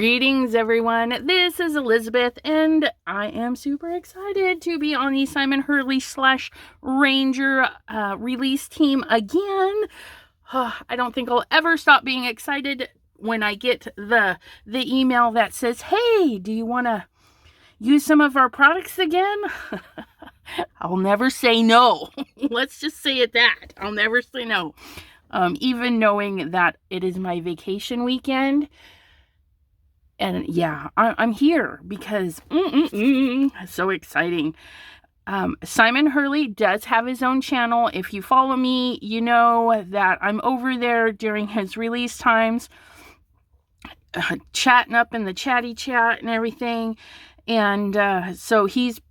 Greetings, everyone. This is Elizabeth, and I am super excited to be on the Simon Hurley / Ranger release team again. I don't think I'll ever stop being excited when I get the email that says, "Hey, do you want to use some of our products again?" I'll never say no. Let's just say it that. I'll never say no. Even knowing that it is my vacation weekend. And yeah, I'm here because so exciting. Simon Hurley does have his own channel. If you follow me, you know that I'm over there during his release times, chatting up in the chatty chat and everything. And so he's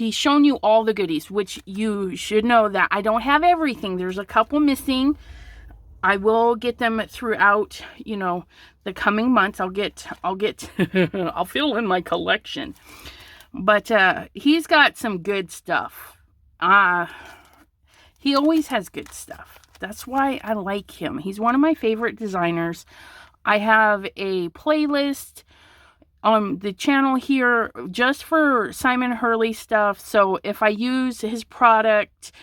shown you all the goodies, which you should know that I don't have everything. There's a couple missing. I will get them throughout, the coming months. I'll fill in my collection. But he's got some good stuff. He always has good stuff. That's why I like him. He's one of my favorite designers. I have a playlist on the channel here just for Simon Hurley stuff. So if I use his product,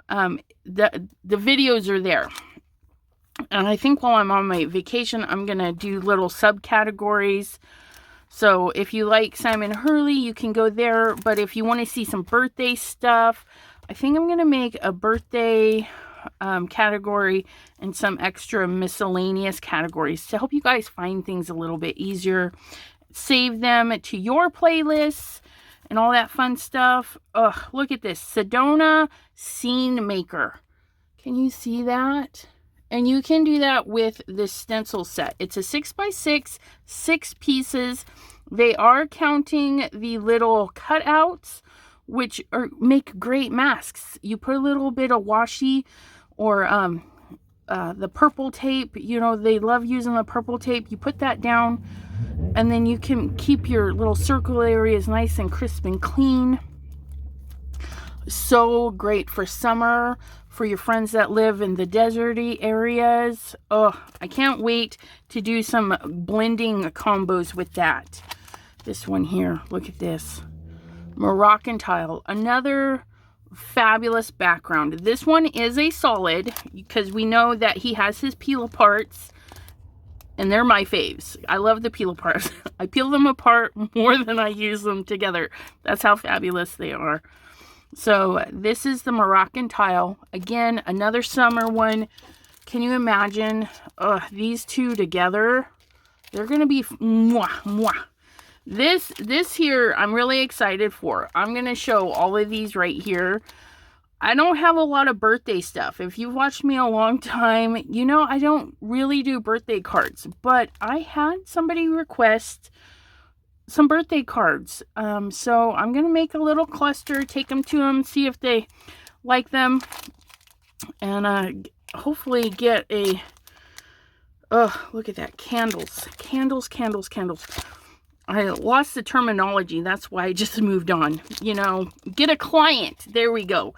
the videos are there. And I think while I'm on my vacation, I'm going to do little subcategories. So if you like Simon Hurley, you can go there. But if you want to see some birthday stuff, I think I'm going to make a birthday category and some extra miscellaneous categories to help you guys find things a little bit easier. Save them to your playlists and all that fun stuff. Look at this. Sedona Scene Maker. Can you see that? And you can do that with the stencil set. It's a 6x6, 6 pieces. They are counting the little cutouts, which make great masks. You put a little bit of washi or the purple tape. They love using the purple tape. You put that down, and then you can keep your little circle areas nice and crisp and clean. So great for summer. For your friends that live in the deserty areas. I can't wait to do some blending combos with that. This one here, look at this. Moroccan tile, another fabulous background. This one is a solid because we know that he has his peel aparts, and they're my faves. I love the peel aparts. I peel them apart more than I use them together. That's how fabulous they are. So this is the Moroccan tile. Again, another summer one. Can you imagine these two together? They're going to be mwah, mwah. This here, I'm really excited for. I'm going to show all of these right here. I don't have a lot of birthday stuff. If you've watched me a long time, you know I don't really do birthday cards. But I had somebody request some birthday cards. So I'm going to make a little cluster, take them to them, see if they like them, and hopefully get a, look at that, candles. I lost the terminology. That's why I just moved on. Get a client. There we go.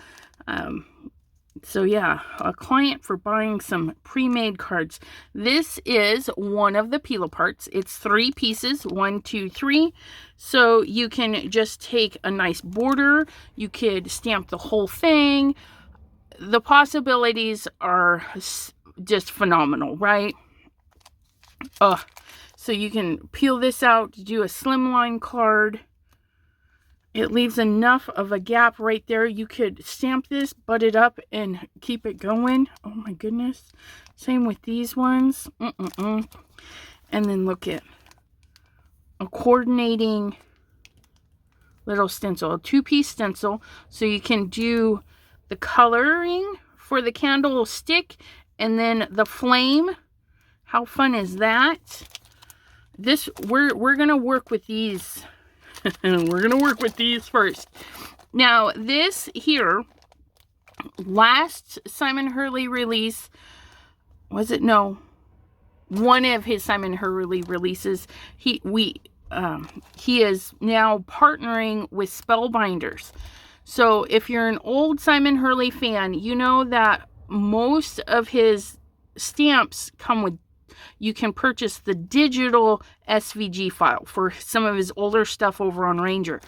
So yeah, a client for buying some pre-made cards. This is one of the peel aparts. It's 3 pieces, 1, 2, 3. So you can just take a nice border. You could stamp the whole thing. The possibilities are just phenomenal, right? So you can peel this out to do a slimline card. It leaves enough of a gap right there. You could stamp this, butt it up, and keep it going. Oh my goodness. Same with these ones. And then look at a coordinating little stencil, a 2-piece stencil. So you can do the coloring for the candle stick and then the flame. How fun is that? We're going to work with these. We're going to work with these first. Now, this here, last Simon Hurley release, was it? No. One of his Simon Hurley releases, he is now partnering with Spellbinders. So, if you're an old Simon Hurley fan, you know that most of his stamps come with you can purchase the digital SVG file for some of his older stuff over on Ranger.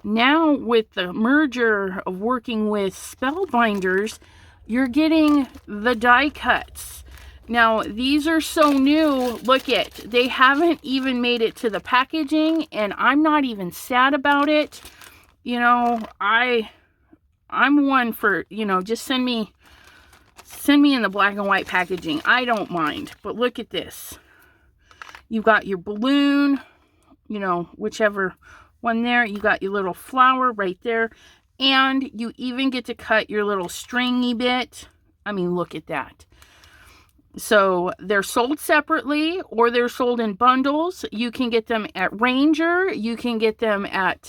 Now, with the merger of working with Spellbinders, you're getting the die cuts. Now, these are so new. Look it, they haven't even made it to the packaging, and I'm not even sad about it. You know, I'm one for, you know, just send me in the black and white packaging. I don't mind. But look at this. You've got your balloon, you know, whichever one there. You got your little flower right there. And you even get to cut your little stringy bit. I mean, look at that. So they're sold separately or they're sold in bundles. You can get them at Ranger. You can get them at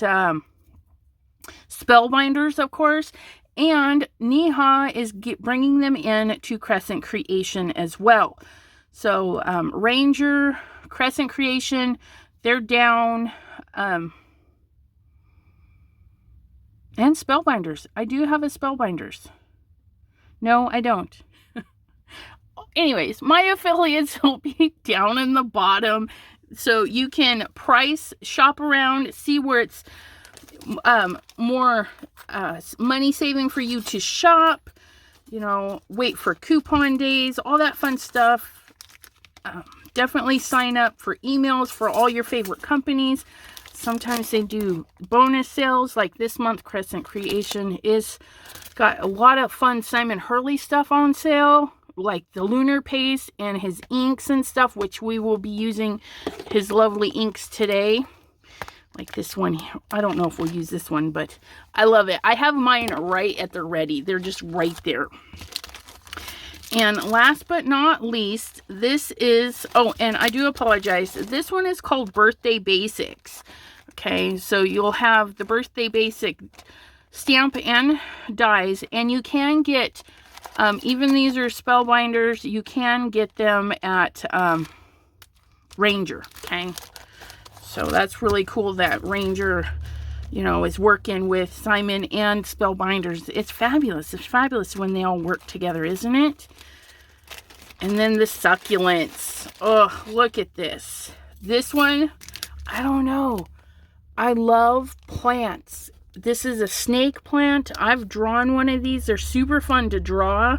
Spellbinders, of course. And Neha is bringing them in to Crescent Creation as well. So Ranger, Crescent Creation, they're down. And Spellbinders. I do have a Spellbinders. No, I don't. Anyways, my affiliates will be down in the bottom. So you can price, shop around, see where it's more money saving for you to shop. You know, wait for coupon days, all that fun stuff. Definitely sign up for emails for all your favorite companies. Sometimes they do bonus sales, like this month Crescent Creation is got a lot of fun Simon Hurley stuff on sale, like the lunar paste and his inks and stuff, which we will be using his lovely inks today. Like this one here. I don't know if we'll use this one, but I love it. I have mine right at the ready. They're just right there. And last but not least, this is, oh, and I do apologize. This one is called Birthday Basics. Okay, so you'll have the Birthday Basic stamp and dies, and you can get, even these are Spellbinders, you can get them at Ranger, okay? So that's really cool that Ranger, you know, is working with Simon and Spellbinders. It's fabulous. It's fabulous when they all work together, isn't it? And then the succulents. Oh, look at this. This one, I don't know. I love plants. This is a snake plant. I've drawn one of these. They're super fun to draw.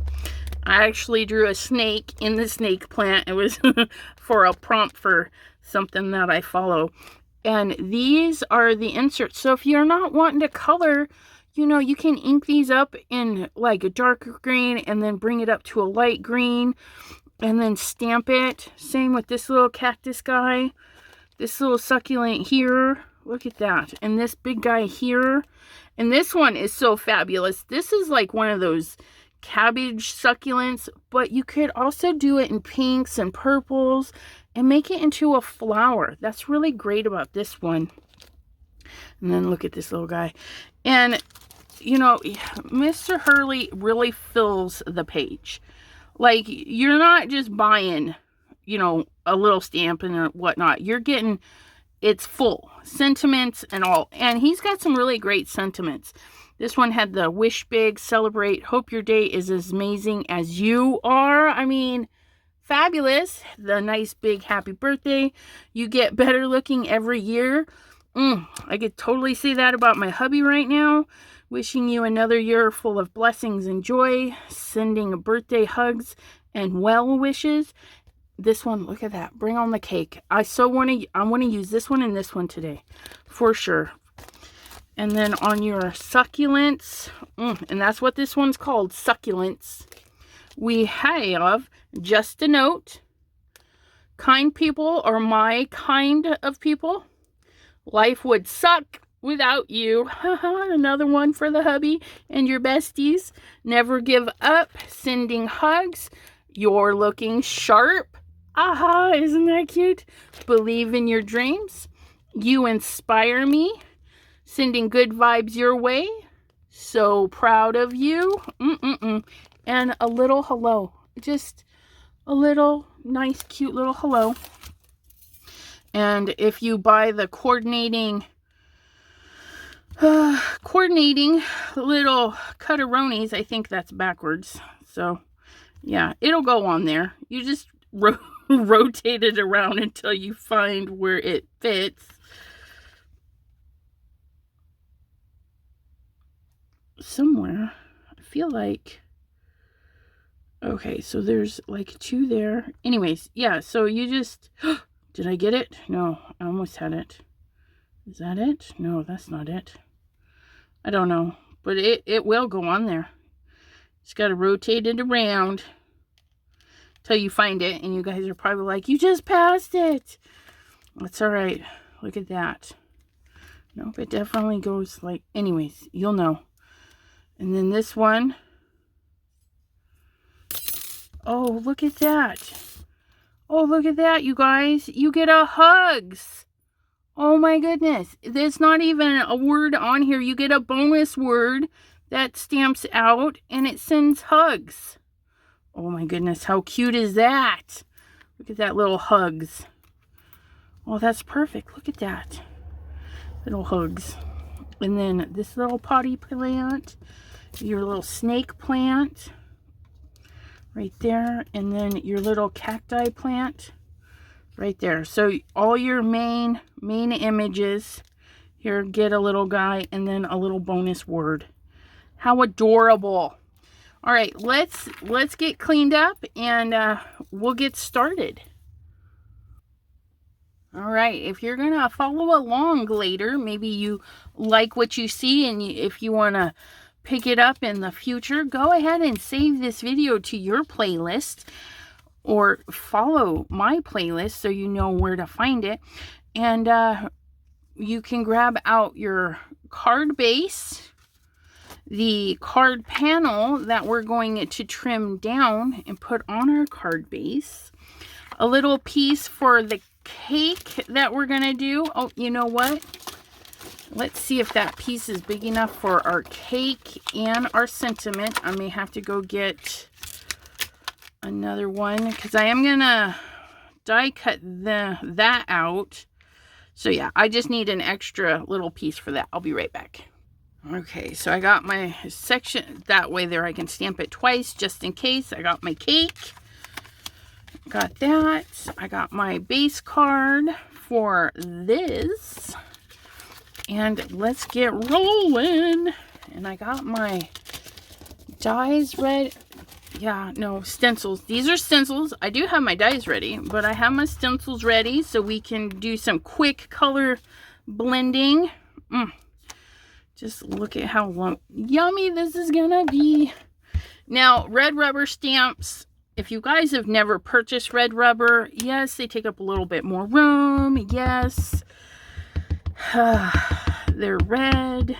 I actually drew a snake in the snake plant. It was for a prompt for something that I follow. And these are the inserts. So if you're not wanting to color, you know, you can ink these up in like a darker green and then bring it up to a light green and then stamp it. Same with this little cactus guy, this little succulent here. Look at that. And this big guy here. And this one is so fabulous. This is like one of those cabbage succulents, but you could also do it in pinks and purples and make it into a flower. That's really great about this one. And then look at this little guy. And, you know, Mr. Hurley really fills the page. Like, you're not just buying, you know, a little stamp and whatnot. You're getting, it's full. Sentiments and all. And he's got some really great sentiments. This one had the wish big, celebrate, hope your day is as amazing as you are. I mean, fabulous. The nice big happy birthday. You get better looking every year. I could totally say that about my hubby right now. Wishing you another year full of blessings and joy. Sending birthday hugs and well wishes. This one, look at that. Bring on the cake. I want to use this one and this one today. For sure. And then on your succulents, and that's what this one's called, succulents, we have just a note. Kind people are my kind of people. Life would suck without you. Another one for the hubby and your besties. Never give up. Sending hugs. You're looking sharp. Aha, isn't that cute? Believe in your dreams. You inspire me. Sending good vibes your way. So proud of you. And a little hello. Just a little nice, cute little hello. And if you buy the coordinating little cutaronis, I think that's backwards. So, yeah, it'll go on there. You just rotate it around until you find where it fits. Somewhere, I feel like, okay, so there's like 2 there. Anyways, yeah, so you just, did I get it? No, I almost had it. Is that it? No, that's not it. I don't know, but it will go on there. Just got to rotate it around till you find it, and you guys are probably like, you just passed it. That's all right. Look at that. Nope, it definitely goes like, anyways, you'll know. And then this one. Oh, look at that. Oh, look at that, you guys. You get a hugs. Oh my goodness. There's not even a word on here. You get a bonus word that stamps out and it sends hugs. Oh my goodness, how cute is that? Look at that little hugs. Oh, that's perfect. Look at that. Little hugs. And then this little potty plant, your little snake plant right there, and then your little cacti plant right there. So all your main images here get a little guy and then a little bonus word. How adorable. All right, let's get cleaned up and we'll get started. All right, if you're gonna follow along later, maybe you like what you see, and if you want to pick it up in the future, go ahead and save this video to your playlist or follow my playlist so you know where to find it. And you can grab out your card base, the card panel that we're going to trim down and put on our card base, a little piece for the cake that we're gonna do. Oh, you know what? Let's see if that piece is big enough for our cake and our sentiment. I may have to go get another one because I am gonna die cut that out. So yeah, I just need an extra little piece for that. I'll be right back. Okay, so I got my section that way there. I can stamp it twice just in case. I got my cake. Got that. I got my base card for this. And let's get rolling. And I got my dies ready. Yeah, no, stencils. These are stencils. I do have my dies ready, but I have my stencils ready so we can do some quick color blending. Just look at how yummy this is gonna be. Now, red rubber stamps. If you guys have never purchased red rubber, yes, they take up a little bit more room. Yes. They're red.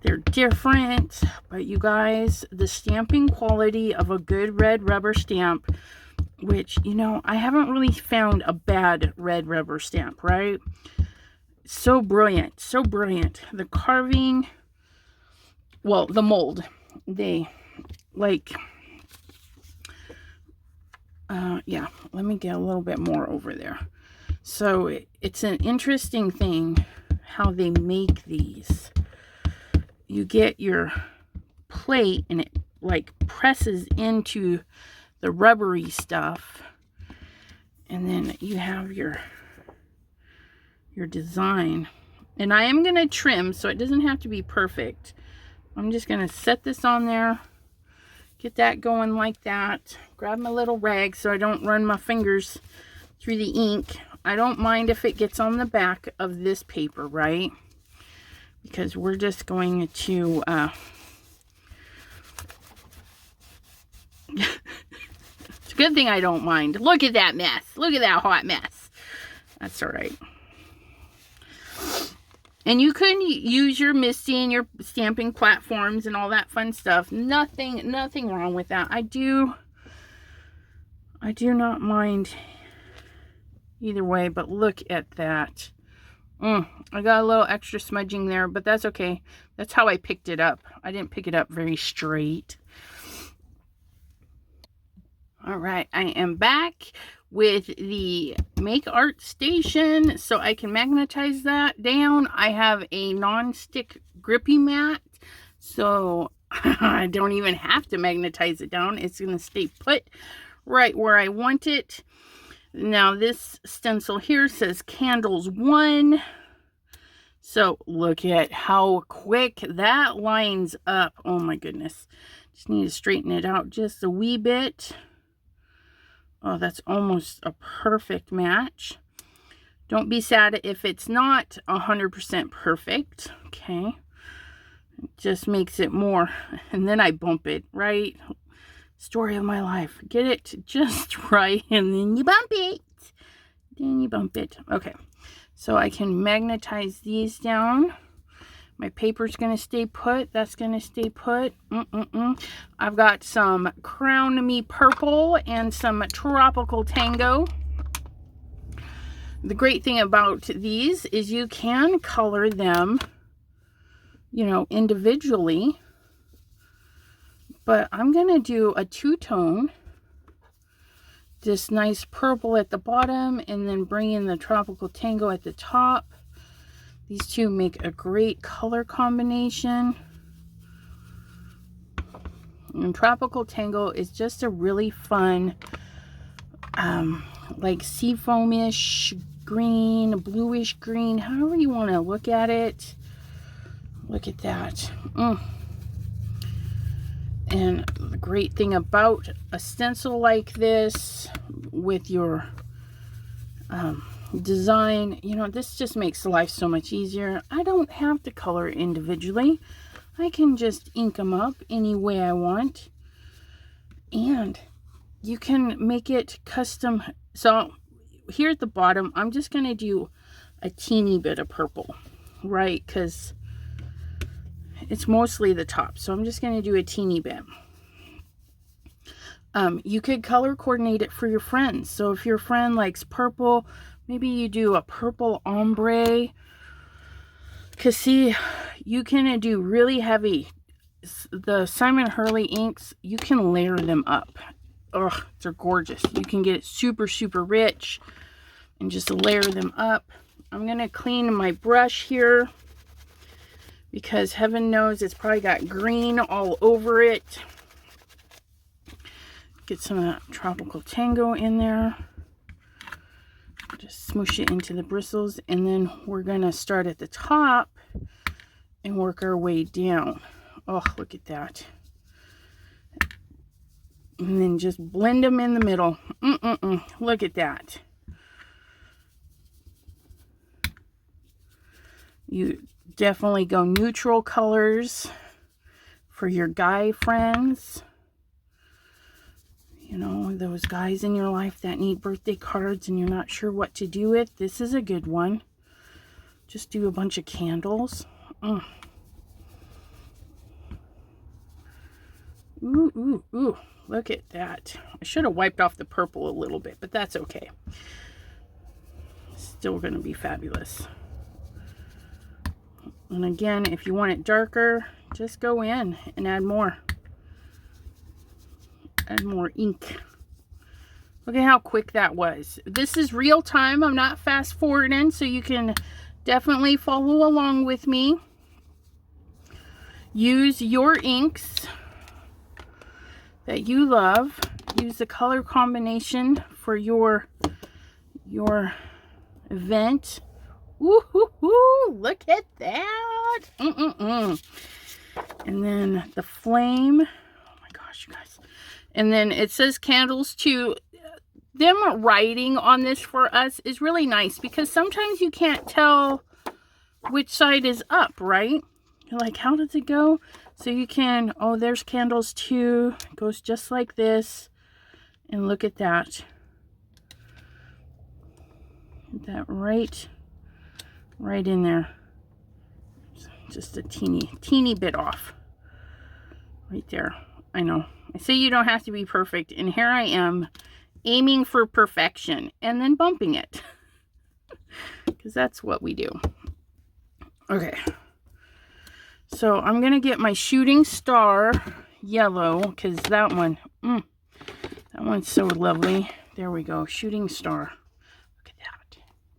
They're different. But you guys, the stamping quality of a good red rubber stamp, which, you know, I haven't really found a bad red rubber stamp, right? So brilliant. So brilliant. The carving, well, the mold, they like... yeah, let me get a little bit more over there. So it's an interesting thing how they make these. You get your plate and it like presses into the rubbery stuff, and then you have your design. And I am going to trim, so it doesn't have to be perfect. I'm just going to set this on there. Get that going like that. Grab my little rag so I don't run my fingers through the ink. I don't mind if it gets on the back of this paper, right? Because we're just going to... It's a good thing I don't mind. Look at that mess. Look at that hot mess. That's all right. And you can use your MISTI and your stamping platforms and all that fun stuff. Nothing wrong with that. I do not mind either way, but look at that. I got a little extra smudging there, but that's okay. That's how I picked it up. I didn't pick it up very straight. All right, I am back with the Make Art Station so I can magnetize that down. I have a non-stick grippy mat, so I don't even have to magnetize it down. It's going to stay put right where I want it. Now this stencil here says candles 1. So look at how quick that lines up. Oh my goodness. Just need to straighten it out just a wee bit. Oh, that's almost a perfect match. Don't be sad if it's not 100% perfect. Okay. It just makes it more. And then I bump it, right? Story of my life. Get it just right, and then you bump it. Then you bump it. Okay. So I can magnetize these down. My paper's going to stay put. That's going to stay put. I've got some Crown Me Purple and some Tropical Tango. The great thing about these is you can color them, you know, individually. But I'm going to do a two-tone. This nice purple at the bottom, and then bring in the Tropical Tango at the top. These two make a great color combination. And Tropical Tango is just a really fun, like seafoamish green, bluish green, however you want to look at it. Look at that. And the great thing about a stencil like this with your design, you know, this just makes life so much easier. I don't have to color individually. I can just ink them up any way I want. And you can make it custom. So here at the bottom, I'm just going to do a teeny bit of purple, right? Because it's mostly the top. So I'm just going to do a teeny bit. You could color coordinate it for your friends. So if your friend likes purple, maybe you do a purple ombre. Because see, you can do really heavy. The Simon Hurley inks, you can layer them up. Ugh, they're gorgeous. You can get it super, super rich and just layer them up. I'm going to clean my brush here because heaven knows it's probably got green all over it. Get some of that Tropical Tango in there. Just smoosh it into the bristles, and then we're going to start at the top and work our way down. Oh, look at that. And then just blend them in the middle. Look at that. You definitely go neutral colors for your guy friends. You know, those guys in your life that need birthday cards and you're not sure what to do with. This is a good one. Just do a bunch of candles. Ooh. Look at that. I should have wiped off the purple a little bit, but that's okay. Still going to be fabulous. And again, if you want it darker, just go in and add more. Add more ink. Look at how quick that was. This is real time. I'm not fast forwarding, so you can definitely follow along with me. Use your inks that you love. Use the color combination for your event. Woo-hoo-hoo! Look at that! And then the flame. Oh my gosh, you guys. And then it says candles too. Them writing on this for us is really nice because sometimes you can't tell which side is up, right? You're like, how does it go? So you can, oh, there's candles too. It goes just like this. And look at that. Get that right in there. Just a teeny bit off. Right there. I know. I say you don't have to be perfect. And here I am aiming for perfection and then bumping it. Because that's what we do. Okay. So I'm going to get my shooting star yellow because that one, that one's so lovely. There we go. Shooting star. Look at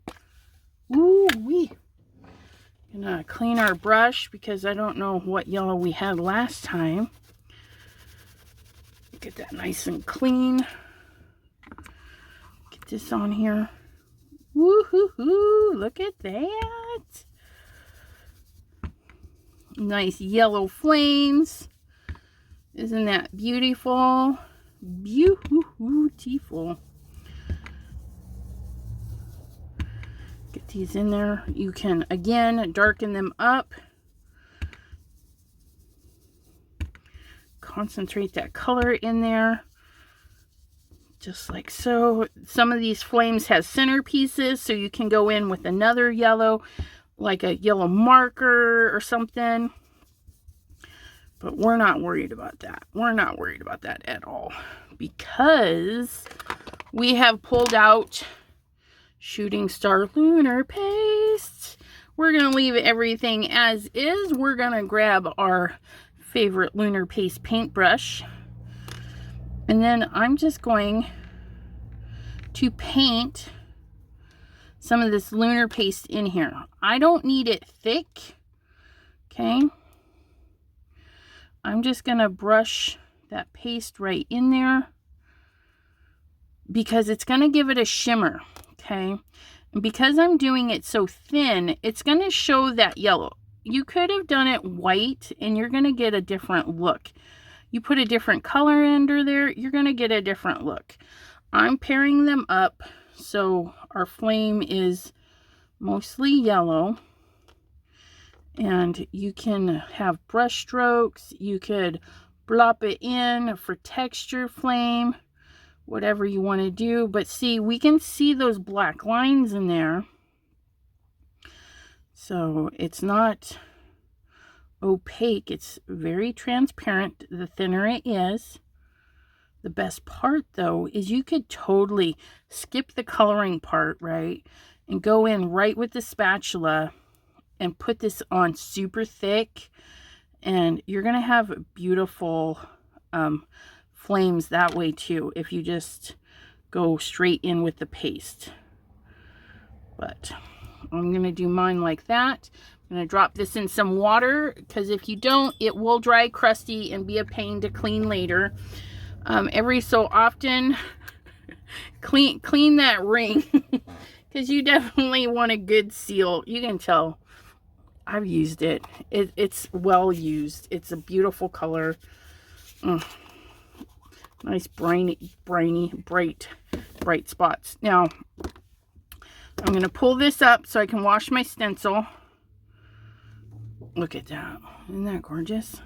that. Ooh-wee. Gonna clean our brush because I don't know what yellow we had last time. Get that nice and clean. Get this on here. Woo-hoo-hoo, look at that. Nice yellow flames. Isn't that beautiful? Beautiful. Get these in there. You can, again, darken them up. Concentrate that color in there. Just like so. Some of these flames have centerpieces, so you can go in with another yellow, like a yellow marker or something. But we're not worried about that. We're not worried about that at all, because we have pulled out Shooting Star Lunar Paste. We're going to leave everything as is. We're going to grab our favorite Lunar Paste paintbrush. And then I'm just going to paint some of this Lunar Paste in here. I don't need it thick. Okay. I'm just going to brush that paste right in there, because it's going to give it a shimmer. Okay. And because I'm doing it so thin, it's going to show that yellow. You could have done it white and you're going to get a different look. You put a different color under there, you're going to get a different look. I'm pairing them up so our flame is mostly yellow. And you can have brush strokes. You could blop it in for texture flame, whatever you want to do. But see, we can see those black lines in there. So it's not opaque. It's very transparent the thinner it is. The best part, though, is you could totally skip the coloring part, right? And go in right with the spatula and put this on super thick. And you're going to have beautiful flames that way, too, if you just go straight in with the paste. But I'm going to do mine like that. I'm going to drop this in some water, because if you don't, it will dry crusty and be a pain to clean later. Every so often, clean that ring, because you definitely want a good seal. You can tell I've used it. It's well used. It's a beautiful color. Nice briny, bright spots. Now, I'm going to pull this up so I can wash my stencil. Look at that. Isn't that gorgeous?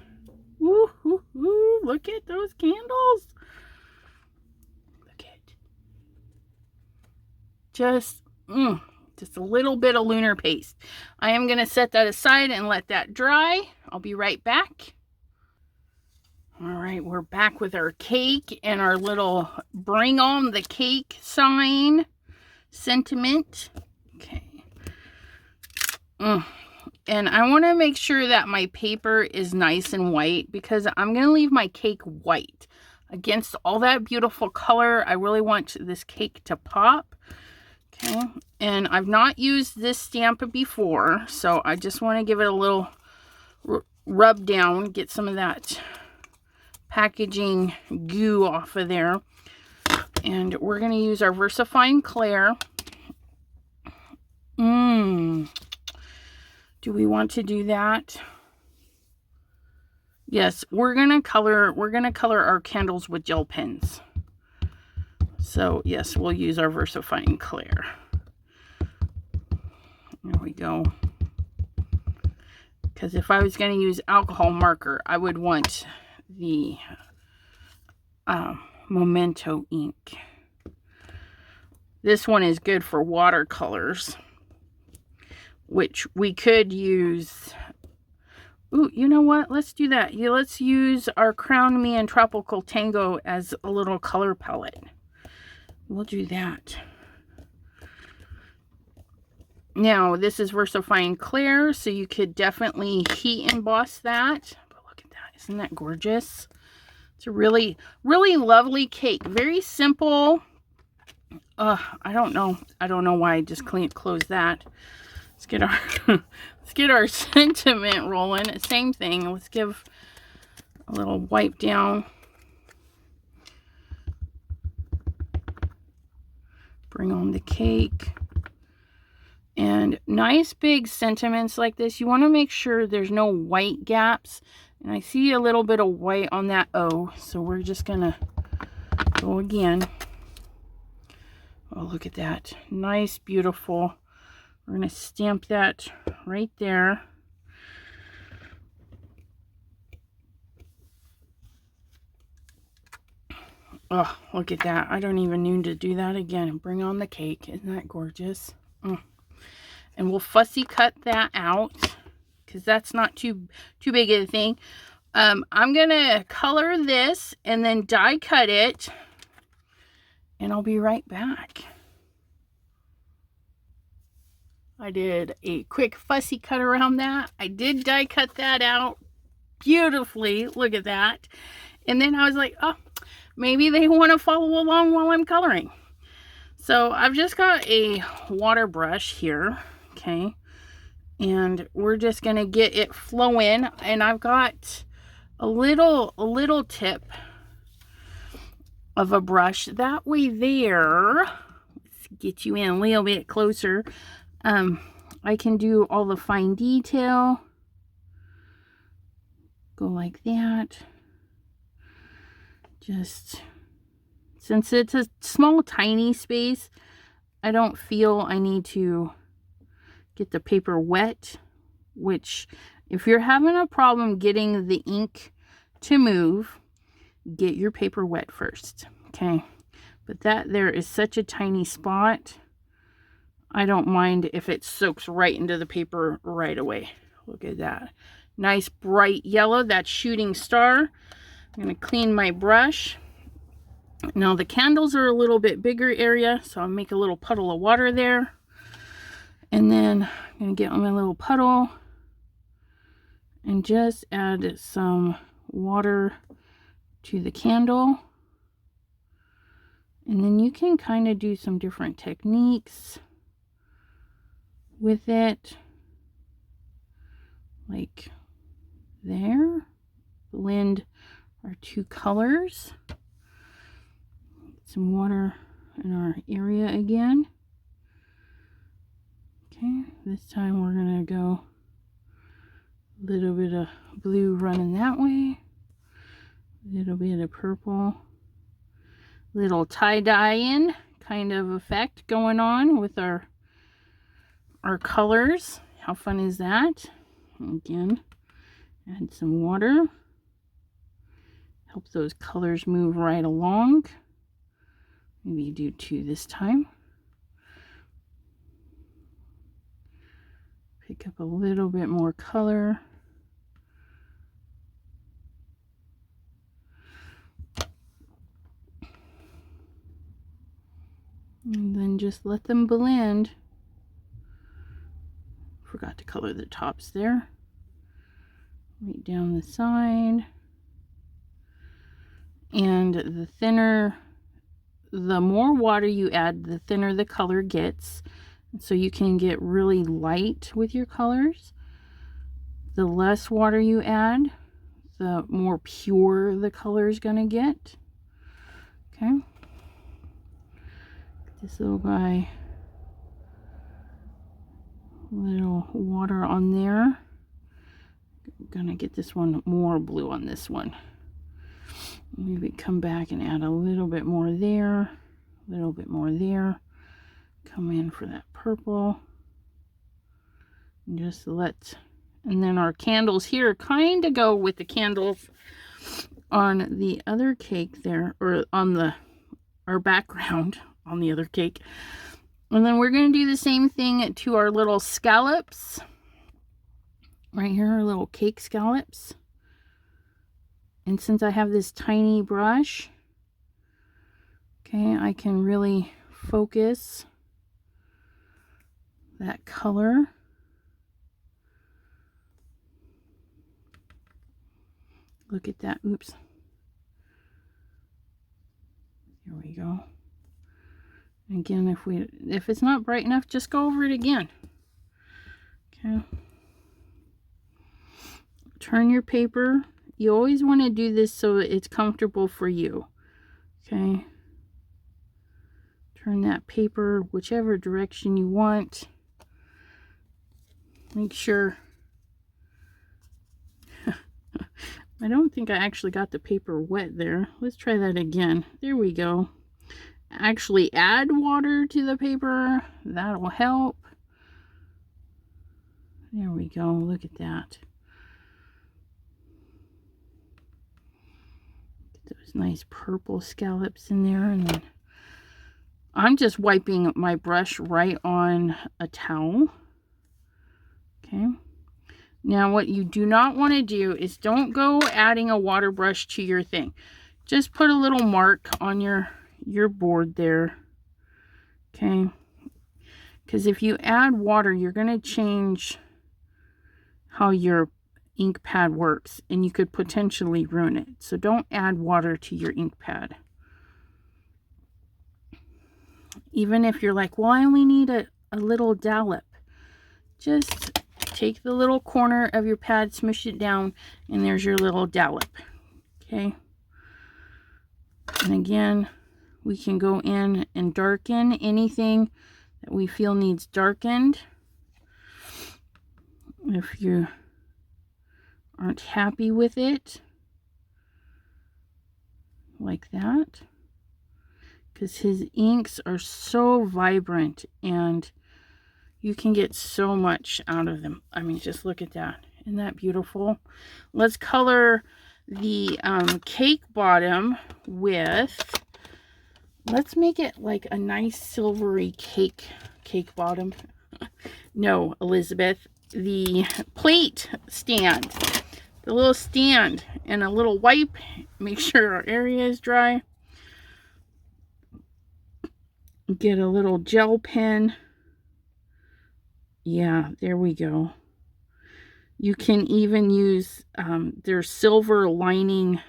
Woo, woo, woo. Look at those candles. Look at. Just a little bit of Lunar Paste. I am going to set that aside and let that dry. I'll be right back. All right, we're back with our cake and our little bring on the cake sign sentiment. Okay. And I want to make sure that my paper is nice and white, because I'm going to leave my cake white against all that beautiful color. I really want this cake to pop. Okay. And I've not used this stamp before, so I just want to give it a little rub down, get some of that packaging goo off of there. And we're going to use our VersaFine Clair. Do we want to do that? Yes, we're going to color our candles with gel pens. So, yes, we'll use our VersaFine Clair. There we go. Because if I was going to use alcohol marker, I would want the Memento ink. This one is good for watercolors, which we could use. Ooh, you know what? Let's do that. Yeah, let's use our Crown Me and Tropical Tango as a little color palette. We'll do that. Now, this is VersaFine Clair, so you could definitely heat emboss that. But look at that. Isn't that gorgeous? It's a really, really lovely cake. Very simple. I don't know why I just closed that. Let's get our let's get our sentiment rolling. Same thing. Let's give a little wipe down. Bring on the cake. And nice big sentiments like this, you want to make sure there's no white gaps. And I see a little bit of white on that O, so we're just going to go again. Oh, look at that. Nice, beautiful. We're going to stamp that right there. Oh, look at that. I don't even need to do that again. And bring on the cake. Isn't that gorgeous? And we'll fussy cut that out because that's not too big of a thing. I'm going to color this and then die cut it. And I'll be right back. I did a quick fussy cut around that. I did die cut that out beautifully. Look at that. And then I was like, oh, maybe they want to follow along while I'm coloring. So I've just got a water brush here. Okay. And we're just going to get it flowing. And I've got a little tip of a brush. That way there, let's get you in a little bit closer. I can do all the fine detail. Go like that. Just, since it's a small, tiny space, I don't feel I need to get the paper wet, which if you're having a problem getting the ink to move, get your paper wet first, okay? But that there is such a tiny spot. I don't mind if it soaks right into the paper right away. Look at that. Nice bright yellow, that shooting star. I'm going to clean my brush. Now the candles are a little bit bigger area, so I'll make a little puddle of water there. And then I'm going to get on my little puddle and just add some water to the candle. And then you can kind of do some different techniques with it, like there. Blend our two colors. Get some water in our area again. Okay, this time we're gonna go a little bit of blue running that way, a little bit of purple, little tie-dye-in kind of effect going on with our colors. How fun is that? Again, add some water. Help those colors move right along. Maybe do 2 this time. Pick up a little bit more color. And then just let them blend. Forgot to color the tops there. Right down the side. And the thinner, the more water you add, the thinner the color gets. So you can get really light with your colors. The less water you add, the more pure the color is going to get. Okay. This little guy, little water on there. I'm going to get this one more blue on this one. Maybe come back and add a little bit more there, a little bit more there. Come in for that purple. And just let, and then our candles here kind of go with the candles on the other cake there, or on our background on the other cake. And then we're going to do the same thing to our little scallops. Right here, our little cake scallops. And since I have this tiny brush, okay, I can really focus that color. Look at that. Oops. Here we go. And again, if it's not bright enough, just go over it again. Okay. Turn your paper. You always want to do this so it's comfortable for you. Okay. Turn that paper whichever direction you want. Make sure. I don't think I actually got the paper wet there. Let's try that again. There we go. Actually add water to the paper. That'll help. There we go. Look at that. Get those nice purple scallops in there. And then I'm just wiping my brush right on a towel. Okay. Now what you do not want to do is don't go adding a water brush to your thing. Just put a little mark on your board there. Okay. Because if you add water, you're going to change how your ink pad works, and you could potentially ruin it. So don't add water to your ink pad. Even if you're like, well, I only need a little dollop. Just take the little corner of your pad, smush it down, and there's your little dollop. Okay. And again, we can go in and darken anything that we feel needs darkened. If you aren't happy with it, like that. Because his inks are so vibrant and you can get so much out of them. I mean, just look at that. Isn't that beautiful? Let's color the cake bottom with, let's make it like a nice silvery cake bottom. No, Elizabeth, the plate stand. The little stand and a little wipe. Make sure our area is dry. Get a little gel pen. Yeah, there we go. You can even use their silver lining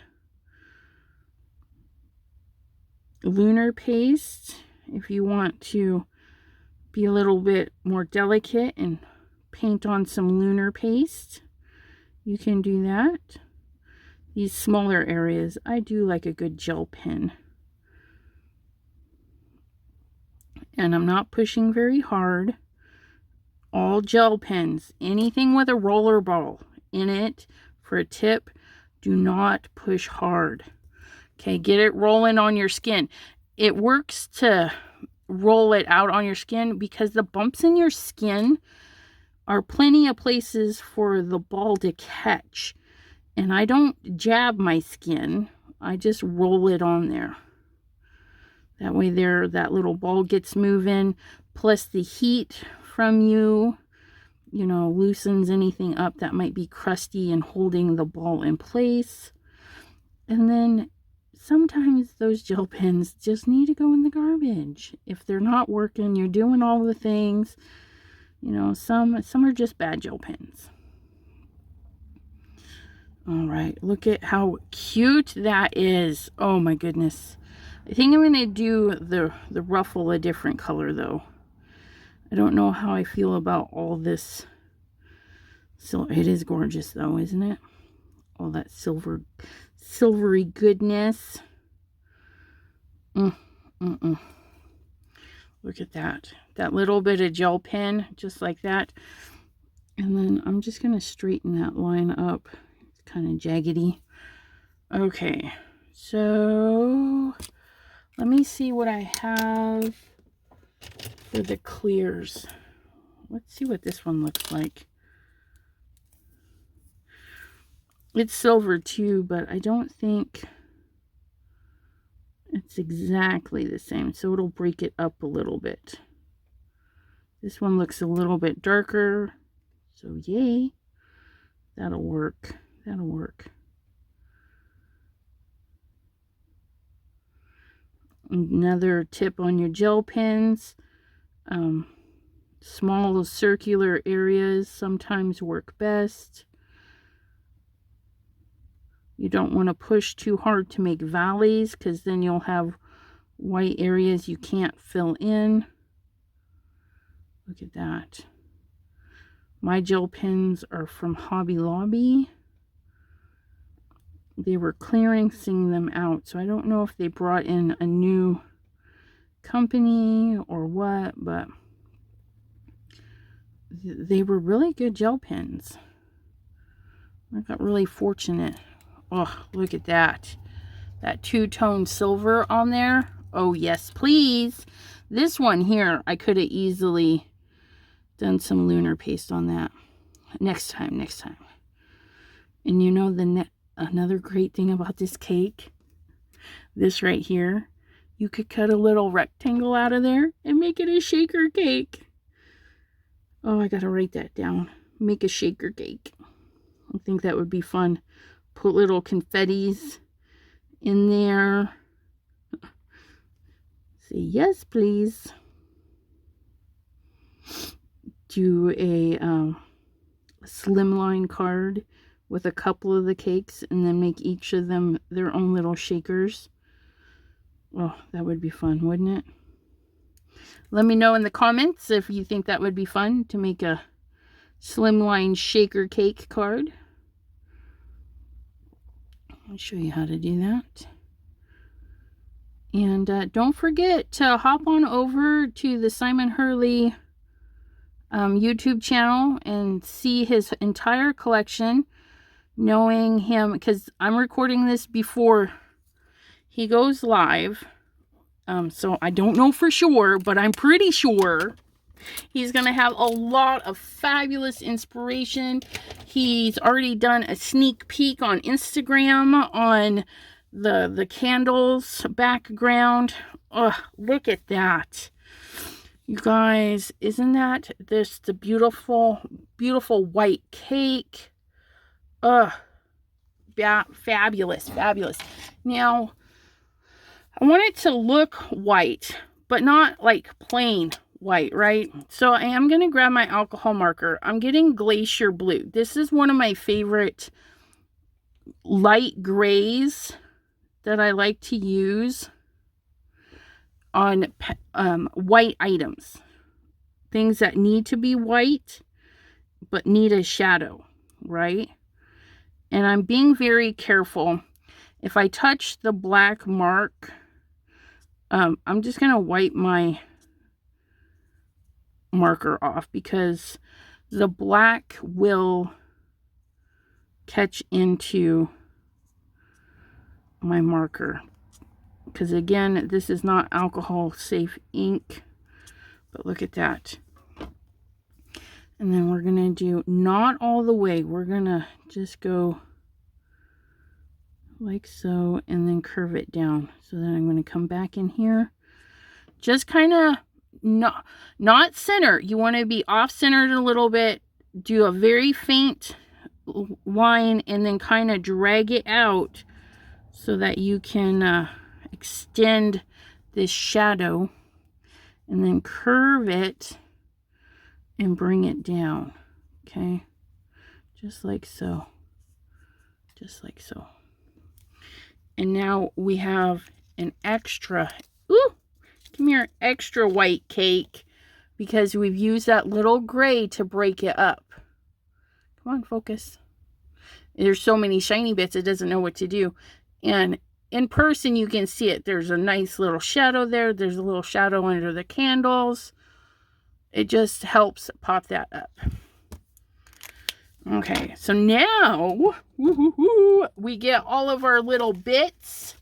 lunar paste if you want to be a little bit more delicate and paint on some lunar paste. You can do that. These smaller areas, I do like a good gel pen. And I'm not pushing very hard. All gel pens, anything with a roller ball in it for a tip, do not push hard. Okay, get it rolling on your skin. It works to roll it out on your skin because the bumps in your skin are plenty of places for the ball to catch. And I don't jab my skin, I just roll it on there. That way there, that little ball gets moving, plus the heat from you know, loosens anything up that might be crusty and holding the ball in place. And then sometimes those gel pens just need to go in the garbage. If they're not working, you're doing all the things. You know, some are just bad gel pens. All right, look at how cute that is. Oh my goodness. I think I'm going to do the ruffle a different color though. I don't know how I feel about all this. So it is gorgeous though, isn't it? All that silvery goodness. Look at that. That little bit of gel pen, just like that. And then I'm just going to straighten that line up. It's kind of jaggedy. Okay, so let me see what I have for the clears. Let's see what this one looks like. It's silver too, but I don't think it's exactly the same, so it'll break it up a little bit. This one looks a little bit darker, so yay. That'll work. That'll work. Another tip on your gel pens. Small circular areas sometimes work best. You don't want to push too hard to make valleys because then you'll have white areas you can't fill in. Look at that. My gel pens are from Hobby Lobby. They were clearancing them out, so I don't know if they brought in a new company or what, but they were really good gel pens. I got really fortunate. Oh, look at that. That two-tone silver on there. Oh, yes, please. This one here, I could have easily done some lunar paste on that. Next time. And you know another great thing about this cake? This right here. You could cut a little rectangle out of there and make it a shaker cake. Oh, I gotta write that down. Make a shaker cake. I think that would be fun. Put little confettis in there. Say yes, please. Do a slimline card with a couple of the cakes and then make each of them their own little shakers. Oh, that would be fun, wouldn't it? Let me know in the comments if you think that would be fun to make a slimline shaker cake card. I'll show you how to do that. And don't forget to hop on over to the Simon Hurley YouTube channel and see his entire collection. Knowing him, because I'm recording this before he goes live. So I don't know for sure, but I'm pretty sure he's going to have a lot of fabulous inspiration. He's already done a sneak peek on Instagram on the candles background. Oh, look at that. You guys, isn't that this the beautiful, beautiful white cake? Fabulous. Now, I want it to look white, but not like plain white, right? So I am going to grab my alcohol marker. I'm getting Glacier Blue. This is one of my favorite light grays that I like to use on white items. Things that need to be white, but need a shadow, right? And I'm being very careful. If I touch the black mark, I'm just going to wipe my marker off because the black will catch into my marker. Because again, this is not alcohol safe ink. But look at that. And then we're going to do not all the way. We're going to just go like so and then curve it down. So then I'm going to come back in here. Just kind of not center. You want to be off-centered a little bit. Do a very faint line and then kind of drag it out so that you can extend this shadow and then curve it and bring it down. Okay, just like so. And now we have an extra, come here, extra white cake because we've used that little gray to break it up. Come on, focus. There's so many shiny bits, it doesn't know what to do. And in person, you can see it. There's a nice little shadow there. There's a little shadow under the candles. It just helps pop that up. Okay, so now we get all of our little bits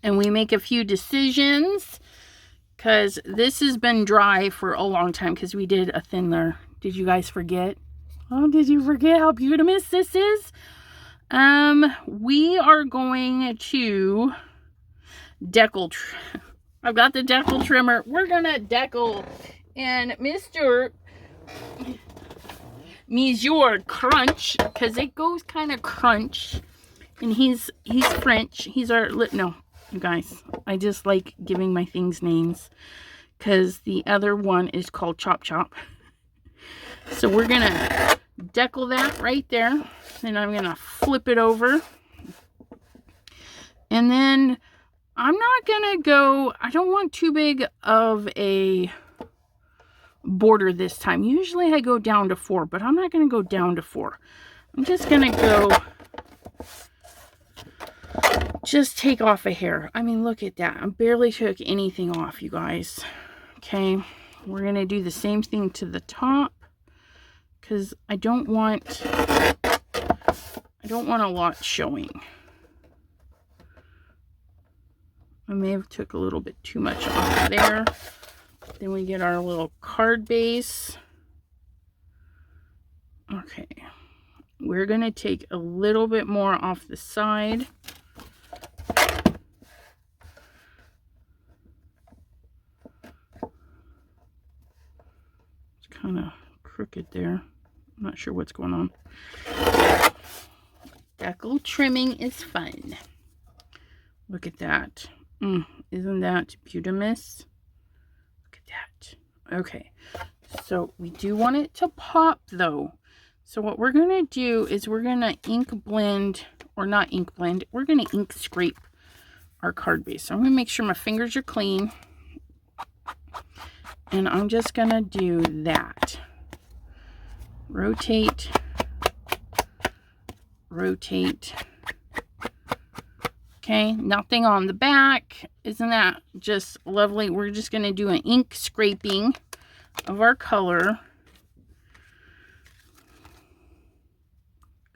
and we make a few decisions because this has been dry for a long time because we did a thin layer. Did you guys forget? Oh, did you forget how beautiful this is? We are going to decal. I've got the decal trimmer. We're gonna decal, and Mr. Monsieur Crunch, because it goes kind of crunch, and he's French. He's our no, you guys. I just like giving my things names, because the other one is called Chop Chop. So we're gonna decal that right there. Then I'm gonna flip it over. And then I'm not gonna go, I don't want too big of a border this time. Usually I go down to 4, but I'm not gonna go down to 4. I'm just gonna go just take off a hair. I mean, look at that. I barely took anything off, you guys. Okay, we're going to do the same thing to the top because I don't want a lot showing. I may have took a little bit too much off there. Then we get our little card base. Okay, we're going to take a little bit more off the side. It's kind of crooked there. I'm not sure what's going on. Decal trimming is fun. Look at that. Isn't that beautimous? Look at that. Okay, so we do want it to pop though. So what we're going to do is we're going to ink blend, or not ink blend, we're going to ink scrape our card base. So I'm going to make sure my fingers are clean. And I'm just going to do that. Rotate, rotate. Okay, nothing on the back. Isn't that just lovely? We're just going to do an ink scraping of our color.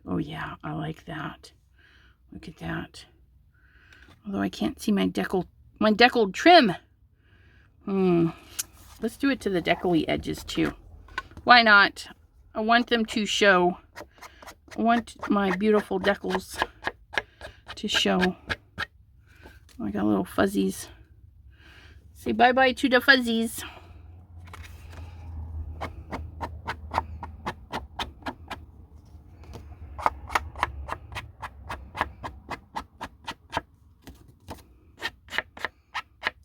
Oh yeah, I like that. Look at that. Although I can't see my deckled trim. Let's do it to the deckly edges too. Why not? I want them to show. I want my beautiful decals to show. Oh, I got little fuzzies. Say bye-bye to the fuzzies.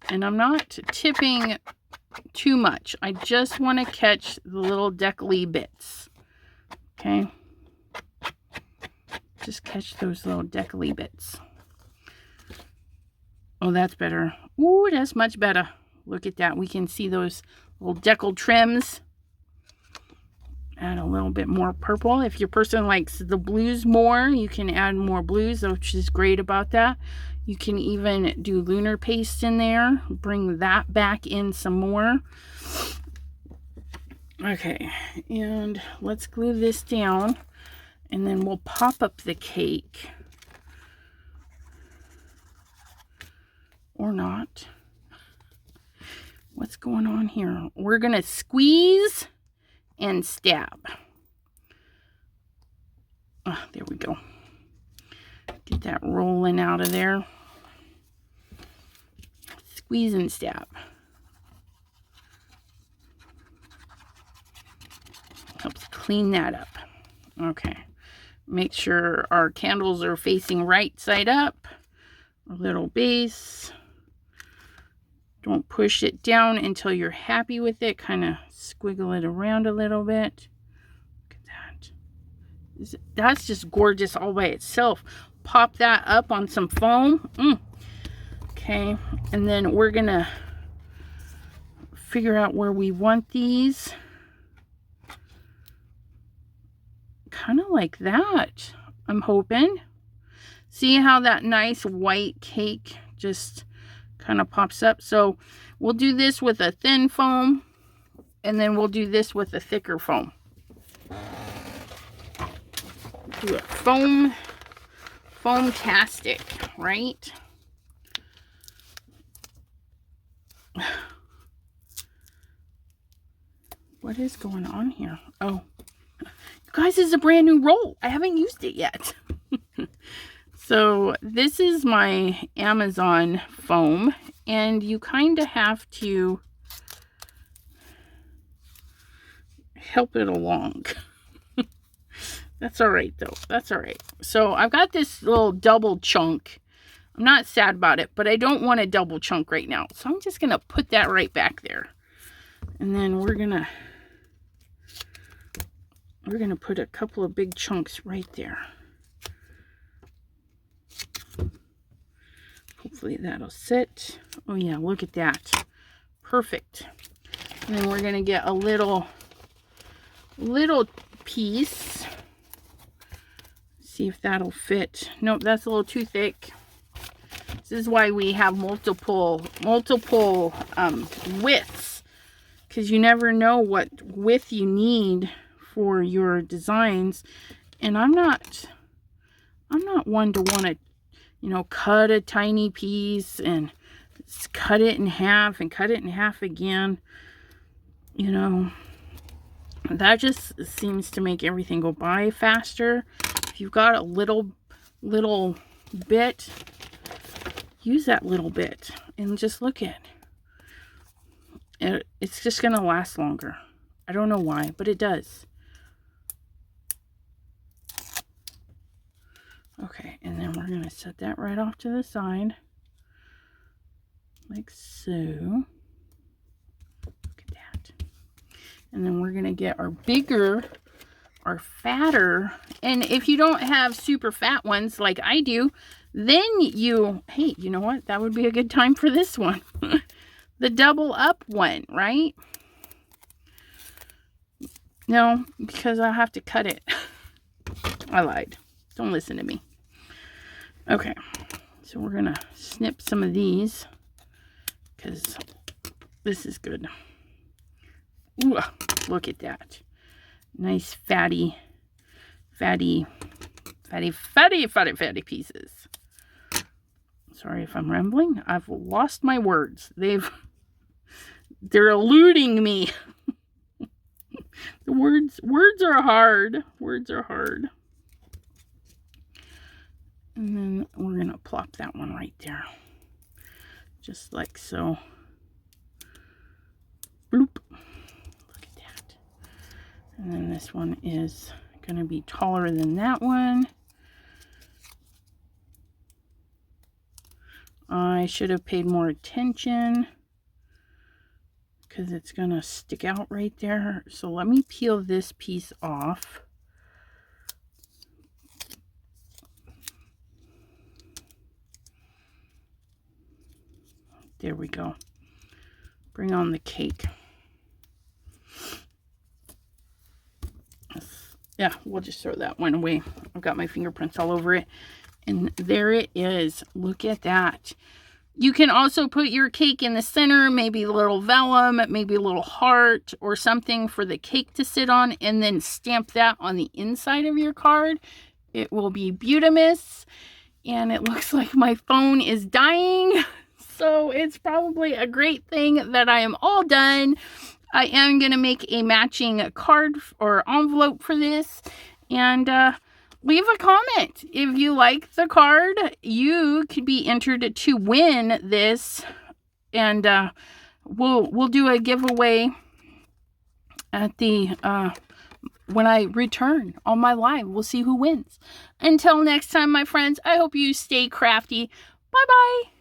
And I'm not tipping too much. I just want to catch the little deckly bits. Okay? Just catch those little deckly bits. Oh, that's better. Ooh, that's much better. Look at that. We can see those little decal trims. Add a little bit more purple. If your person likes the blues more, you can add more blues, which is great about that. You can even do lunar paste in there. Bring that back in some more. Okay, and let's glue this down. And then we'll pop up the cake. Or not. What's going on here? We're going to squeeze and stab. There we go. Get that rolling out of there. Squeeze and stab. Helps clean that up. Okay. Make sure our candles are facing right side up. A little base. Don't push it down until you're happy with it. Kind of squiggle it around a little bit. Look at that. That's just gorgeous all by itself. Pop that up on some foam. Okay, and then we're gonna figure out where we want these. Kind of like that, I'm hoping. See how that nice white cake just kind of pops up? So we'll do this with a thin foam, and then we'll do this with a thicker foam. Do a foam-tastic, right? What is going on here? Oh, you guys, this is a brand new roll. I haven't used it yet. So this is my Amazon foam, and you kind of have to help it along. That's all right, though. That's all right. So I've got this little double chunk. I'm not sad about it, but I don't want a double chunk right now. So I'm just going to put that right back there. And then we're going to put a couple of big chunks right there. Hopefully that'll sit. Oh yeah, look at that. Perfect. And then we're going to get a little piece. See if that'll fit. Nope, that's a little too thick. This is why we have multiple widths, because you never know what width you need for your designs. And I'm not one to want to, you know, cut a tiny piece and cut it in half and cut it in half again. You know, that just seems to make everything go by faster. If you've got a little bit, use that little bit and just look at it. It's just going to last longer. I don't know why, but it does. Okay, and then we're going to set that right off to the side. Like so. Look at that. And then we're going to get our bigger, our fatter. And if you don't have super fat ones like I do, then hey, you know what? That would be a good time for this one. The double up one, right? No, because I'll have to cut it. I lied. Don't listen to me. Okay, so we're going to snip some of these because this is good. Ooh, look at that. Nice fatty pieces. Sorry if I'm rambling. I've lost my words. They're eluding me. The words are hard. Words are hard. And then we're going to plop that one right there. Just like so. Bloop. Look at that. And then this one is going to be taller than that one. I should have paid more attention because it's going to stick out right there. So let me peel this piece off. There we go. Bring on the cake. Yeah, we'll just throw that one away. I've got my fingerprints all over it. And there it is. Look at that. You can also put your cake in the center, maybe a little vellum, maybe a little heart or something for the cake to sit on, and then stamp that on the inside of your card. It will be beautimous. And it looks like my phone is dying. So it's probably a great thing that I am all done. I am going to make a matching card or envelope for this. And leave a comment. If you like the card, you could be entered to win this. And we'll do a giveaway at the when I return on my live. We'll see who wins. Until next time, my friends, I hope you stay crafty. Bye-bye.